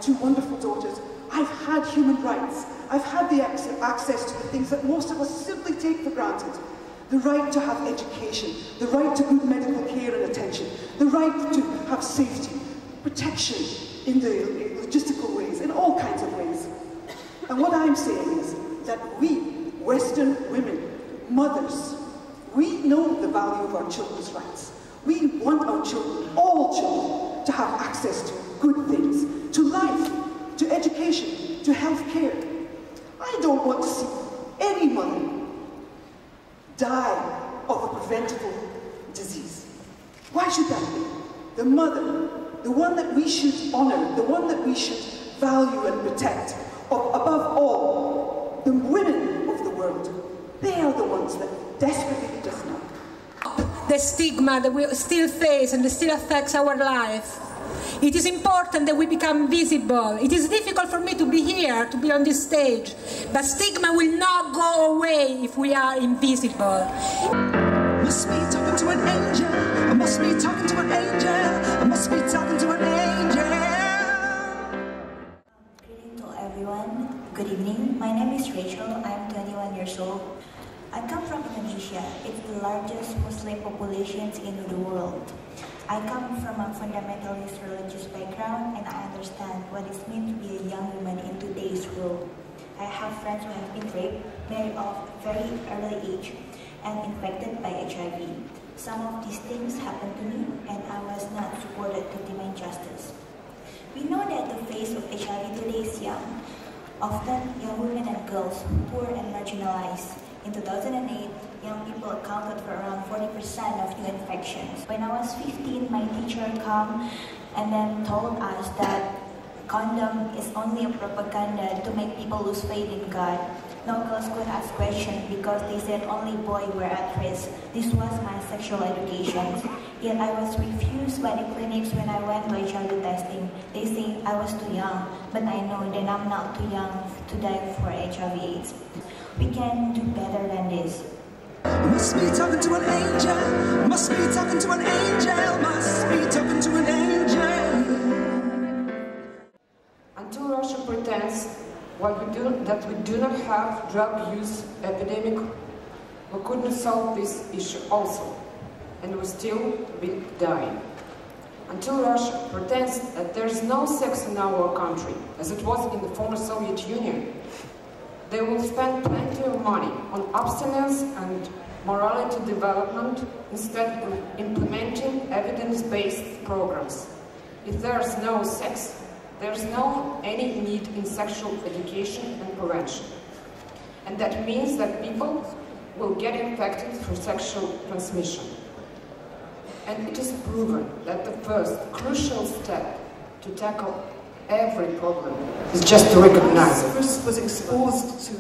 two wonderful daughters, I've had human rights. I've had the access to the things that most of us simply take for granted. The right to have education, the right to good medical care and attention, the right to have safety, protection in the logistical ways, in all kinds of ways. And what I'm saying is that we, Western women, mothers, we know the value of our children's rights. We want our children, all children, to have access to good things, to life, to education, to health care. I don't want to see any mother die of a preventable disease. Why should that be? The mother, the one that we should honor, the one that we should value and protect, above all, the women of the world, they are the ones that desperately need us now. The stigma that we still face and that still affects our life. It is important that we become visible. It is difficult for me to be here, to be on this stage, but stigma will not go away if we are invisible. Must be talking to an angel. I must be talking to an angel. I must be talking to an angel. Greeting to everyone. Good evening. My name is Rachel. I'm 21 years old. I come from Indonesia. It's the largest Muslim population in the world. I come from a fundamentalist religious background, and I understand what it means to be a young woman in today's world. I have friends who have been raped, married off at a very early age, and infected by HIV. Some of these things happened to me, and I was not supported to demand justice. We know that the face of HIV today is young, often young women and girls, poor and marginalized. In 2008, young people accounted for around 40% of new infections. When I was 15, my teacher came and then told us that condom is only a propaganda to make people lose faith in God. No girls could ask questions because they said only boys were at risk. This was my sexual education. Yet I was refused by the clinics when I went to HIV testing. They say I was too young, but I know that I'm not too young to die for HIV/AIDS. We can do better than this. Must be talking to an angel. Must be talking to an angel. Must be talking to an angel. Until Russia pretends that we do not have drug use epidemic, we couldn't solve this issue also, and we still be dying. Until Russia pretends that there is no sex in our country, as it was in the former Soviet Union, they will spend plenty of money on abstinence and morality development instead of implementing evidence-based programs. If there is no sex, there is no any need in sexual education and prevention. And that means that people will get infected through sexual transmission. And it is proven that the first crucial step to tackle every problem is just to recognize it. I first was exposed to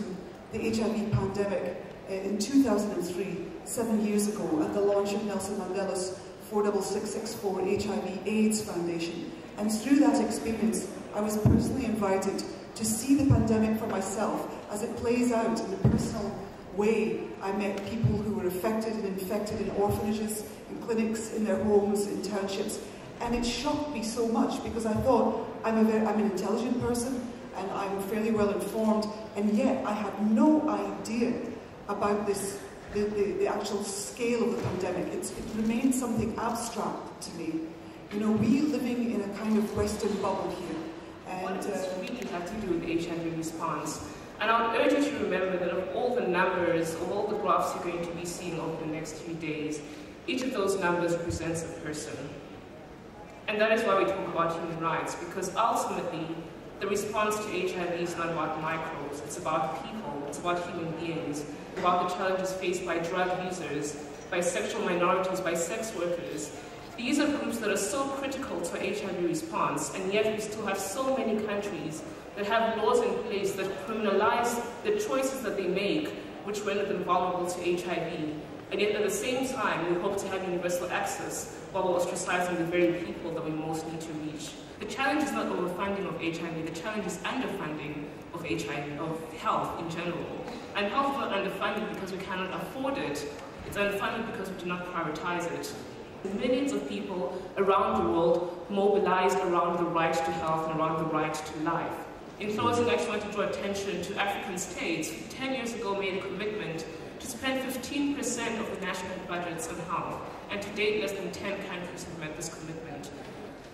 the HIV pandemic in 2003, 7 years ago, at the launch of Nelson Mandela's 46664 HIV/AIDS Foundation. And through that experience, I was personally invited to see the pandemic for myself as it plays out in a personal way. I met people who were affected and infected in orphanages, in clinics, in their homes, in townships. And it shocked me so much because I thought, I'm an intelligent person and I'm fairly well informed, and yet I had no idea about this, the actual scale of the pandemic. It remained something abstract to me. You know, we living in a kind of Western bubble here. And what does this really have to do with HIV response? And I would urge you to remember that of all the numbers, of all the graphs you're going to be seeing over the next few days, each of those numbers represents a person. And that is why we talk about human rights, because ultimately, the response to HIV is not about microbes, it's about people, it's about human beings, about the challenges faced by drug users, by sexual minorities, by sex workers. These are groups that are so critical to HIV response, and yet we still have so many countries that have laws in place that criminalize the choices that they make, which render them vulnerable to HIV. And yet at the same time, we hope to have universal access while we're ostracizing the very people that we most need to reach. The challenge is not overfunding of HIV, the challenge is underfunding of HIV, of health in general. And health is not underfunded because we cannot afford it, it's underfunded because we do not prioritize it. Millions of people around the world mobilized around the right to health and around the right to life. In closing, I just want to draw attention to African states who 10 years ago made a commitment to spend 15% of the national budgets on health, and to date less than 10 countries have met this commitment.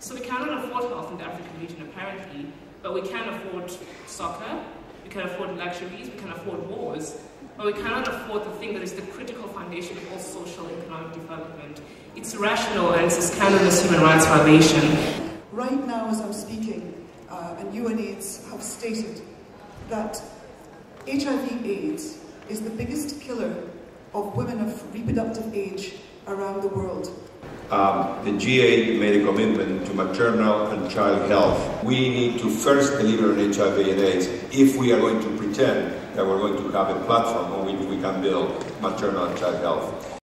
So we cannot afford health in the African region apparently, but we can afford soccer, we can afford luxuries, we can afford wars, but we cannot afford the thing that is the critical foundation of all social and economic development. It's irrational and it's a scandalous human rights violation. Right now as I'm speaking, and UNAIDS have stated that HIV/AIDS is the biggest killer of women of reproductive age around the world. The G8 made a commitment to maternal and child health. We need to first deliver on HIV and AIDS if we are going to pretend that we're going to have a platform on which we can build maternal and child health.